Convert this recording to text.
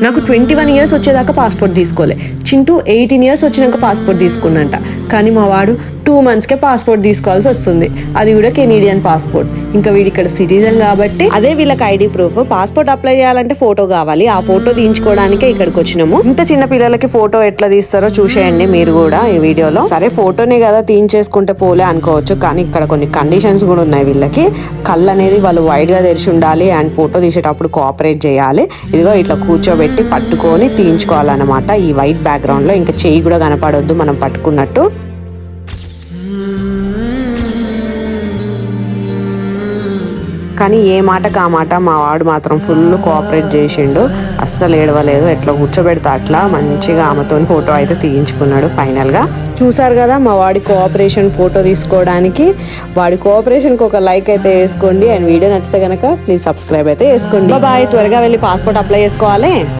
నాకు 21 ఇయర్స్ వచ్చేదాకా పాస్పోర్ట్ తీసుకోలే. చింటూ 18 ఇయర్స్ వచ్చినాక పాస్పోర్ట్ తీసుకున్నంట. కానీ మా వాడు 2 monthsకే పాస్పోర్ట్ తీసుకోవాల్సి వస్తుంది, అది కూడా కెనడియన్ పాస్పోర్ట్. ఇంకా వీడి ఇక్కడ సిటిజన్ కాబట్టి అదే వీళ్ళకి ఐడి ప్రూఫ్. పాస్పోర్ట్ అప్లై చేయాలంటే ఫోటో కావాలి, ఆ ఫోటో తీయించుకోవడానికే ఇక్కడికి వచ్చినాము. ఇంత చిన్న పిల్లలకి ఫోటో ఎట్లా తీస్తారో చూసేయండి మీరు కూడా ఈ వీడియోలో. సరే ఫోటోనే కదా తీయించేసుకుంటే పోలే అనుకోవచ్చు, కానీ ఇక్కడ కొన్ని కండిషన్స్ కూడా ఉన్నాయి వీళ్ళకి. కళ్ళు అనేది వాళ్ళు వైడ్ గా తెరిచి ఉండాలి అండ్ ఫోటో తీసేటప్పుడు కోఆపరేట్ చేయాలి. ఇదిగో ఇట్లా కూర్చోబెట్టి పట్టుకొని తీయించుకోవాలన్నమాట ఈ వైట్ బ్యాక్గ్రౌండ్ లో. ఇంకా చెయ్యి కూడా కనపడొద్దు మనం పట్టుకున్నట్టు. కానీ ఏ మాటకు ఆ మాట మా వాడు మాత్రం ఫుల్ కోఆపరేట్ చేసిండు, అస్సలు ఏడవలేదు. ఎట్లా కూర్చోబెడతా అట్లా మంచిగా ఆమెతో ఫోటో అయితే తీయించుకున్నాడు ఫైనల్ గా. చూసారు కదా మా వాడి కోఆపరేషన్ ఫోటో తీసుకోవడానికి. వాడి కోఆపరేషన్కి ఒక లైక్ అయితే వేసుకోండి అండ్ వీడియో నచ్చితే కనుక ప్లీజ్ సబ్స్క్రైబ్ అయితే చేసుకోండి. బాయ్, త్వరగా వెళ్ళి పాస్పోర్ట్ అప్లై చేసుకోవాలి.